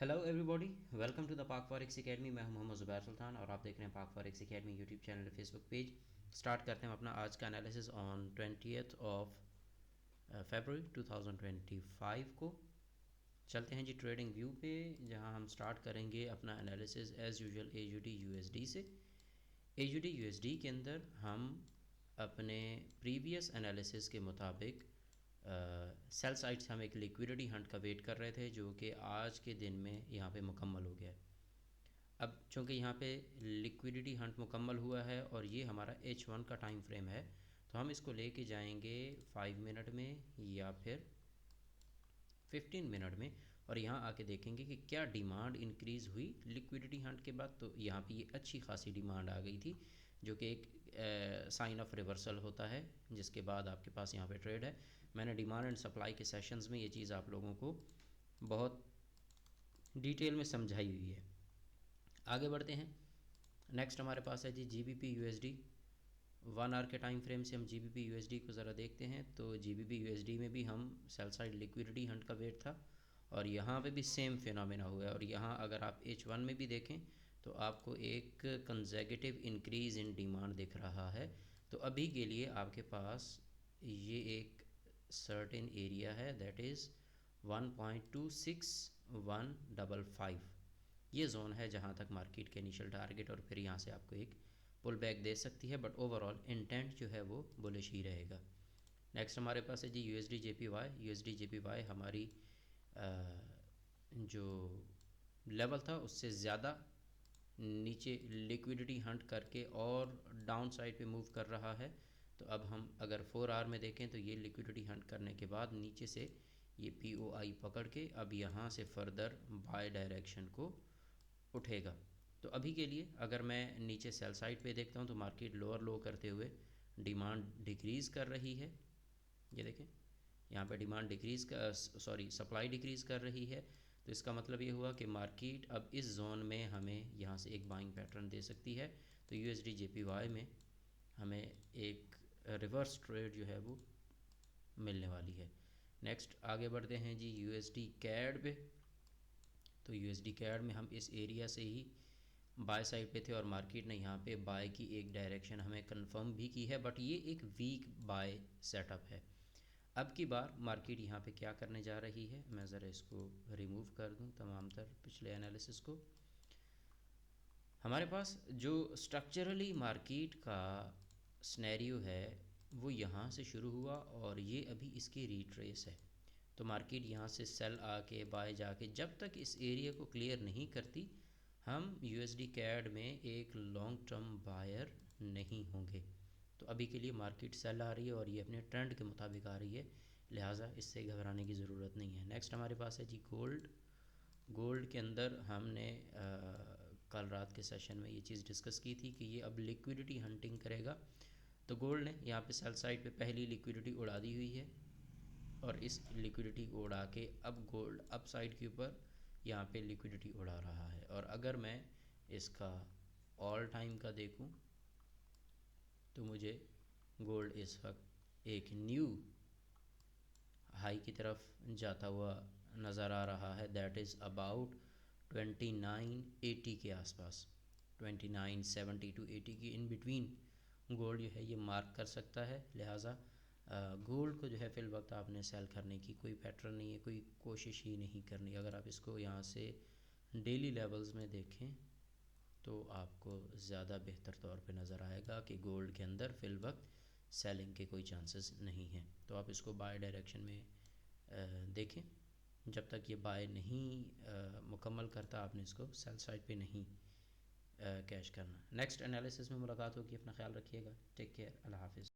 Hello everybody, welcome to the Pak forex academy. मैं हूं मोहम्मद ज़ुबैर सुल्तान और आप देख रहे हैं पाक forex academy YouTube channel, Facebook page. Start करते हैं अपना आज का analysis on 20th of February 2025 को। चलते हैं जी ट्रेडिंग व्यू पे, जहां हम स्टार्ट करेंगे अपना analysis as usual AUD USD से। AUD USD के अंदर हम अपने प्रीवियस एनालिसिस के मुताबिक सेल साइड से हम एक लिक्विडिटी हंट का वेट कर रहे थे, जो कि आज के दिन में यहाँ पे मुकम्मल हो गया है। अब चूँकि यहाँ पे लिक्विडिटी हंट मुकम्मल हुआ है और ये हमारा H1 का टाइम फ्रेम है, तो हम इसको लेके जाएंगे 5 मिनट में या फिर 15 मिनट में, और यहाँ आके देखेंगे कि क्या डिमांड इंक्रीज़ हुई लिक्विडिटी हंट के बाद। तो यहाँ पे ये अच्छी खासी डिमांड आ गई थी, जो कि एक साइन ऑफ रिवर्सल होता है, जिसके बाद आपके पास यहाँ पे ट्रेड है। मैंने डिमांड एंड सप्लाई के सेशंस में ये चीज़ आप लोगों को बहुत डिटेल में समझाई हुई है। आगे बढ़ते हैं। नेक्स्ट हमारे पास है जी GBP USD। 1 आवर के टाइम फ्रेम से हम GBP USD को ज़रा देखते हैं। तो GBP USD में भी हम सेल साइड लिक्विडिटी हंट का वेट था और यहाँ पे भी सेम फिनोमेना हुआ है। और यहाँ अगर आप H1 में भी देखें तो आपको एक कंसेक्यूटिव इंक्रीज़ इन डिमांड दिख रहा है। तो अभी के लिए आपके पास ये एक सर्टेन एरिया है, दैट इज़ 1.26155। ये जोन है जहाँ तक मार्केट के इनिशियल टारगेट, और फिर यहाँ से आपको एक पुल बैक दे सकती है, बट ओवरऑल इंटेंट जो है वो बुलिश ही रहेगा। नेक्स्ट हमारे पास है जी USD JPY। USD JPY हमारी जो लेवल था उससे ज़्यादा नीचे लिक्विडिटी हंट करके और डाउन साइड पे मूव कर रहा है। तो अब हम अगर 4 आवर में देखें तो ये लिक्विडिटी हंट करने के बाद नीचे से ये POI पकड़ के अब यहाँ से फर्दर बाय डायरेक्शन को उठेगा। तो अभी के लिए अगर मैं नीचे सेल साइड पे देखता हूँ तो मार्केट लोअर लो करते हुए डिमांड डिक्रीज़ कर रही है। ये देखें, यहाँ पे डिमांड डिक्रीज़ का सप्लाई डिक्रीज़ कर रही है। तो इसका मतलब ये हुआ कि मार्केट अब इस जोन में हमें यहाँ से एक बाइंग पैटर्न दे सकती है। तो USD JPY में हमें एक रिवर्स ट्रेड जो है वो मिलने वाली है। नेक्स्ट आगे बढ़ते हैं जी USD CAD पे। तो USD CAD में हम इस एरिया से ही बाय साइड पे थे और मार्केट ने यहाँ पे बाय की एक डायरेक्शन हमें कंफर्म भी की है, बट ये एक वीक बाय सेटअप है। अब की बार मार्केट यहाँ पे क्या करने जा रही है, मैं ज़रा इसको रिमूव कर दूँ तमाम तर पिछले एनालिसिस को। हमारे पास जो स्ट्रक्चरली मार्केट का स्नैरियो है वो यहाँ से शुरू हुआ और ये अभी इसकी रिट्रेस है। तो मार्केट यहाँ से सेल आके बाय जाके जब तक इस एरिया को क्लियर नहीं करती, हम USD CAD में एक लॉन्ग टर्म बायर नहीं होंगे। तो अभी के लिए मार्केट सेल आ रही है और ये अपने ट्रेंड के मुताबिक आ रही है, लिहाजा इससे घबराने की ज़रूरत नहीं है। नेक्स्ट हमारे पास है जी गोल्ड। गोल्ड के अंदर हमने कल रात के सेशन में ये चीज़ डिस्कस की थी कि ये अब लिक्विडिटी हंटिंग करेगा। तो गोल्ड ने यहाँ पे सेल साइड पे पहली लिक्विडिटी उड़ा दी हुई है और इस लिक्विडिटी को उड़ा के अब गोल्ड अप साइड के ऊपर यहाँ पे लिक्विडिटी उड़ा रहा है। और अगर मैं इसका ऑल टाइम का देखूँ तो मुझे गोल्ड इस वक्त एक न्यू हाई की तरफ जाता हुआ नज़र आ रहा है, दैट इज़ अबाउट 2980 के आसपास, 2970 टू 80 की इन बिटवीन गोल्ड जो है ये मार्क कर सकता है। लिहाजा गोल्ड को जो है फ़िल वक्त आपने सेल करने की कोई पैटर्न नहीं है, कोई कोशिश ही नहीं करनी। अगर आप इसको यहाँ से डेली लेवल्स में देखें तो आपको ज़्यादा बेहतर तौर पे नज़र आएगा कि गोल्ड के अंदर फ़िल वक्त सेलिंग के कोई चांसेस नहीं हैं। तो आप इसको बाय डायरेक्शन में देखें, जब तक ये बाय नहीं मुकम्मल करता आपने इसको सेल साइड पे नहीं कैश करना। नेक्स्ट एनालिसिस में मुलाकात होगी, अपना ख्याल रखिएगा, टेक केयर, अल्लाह हाफिज़।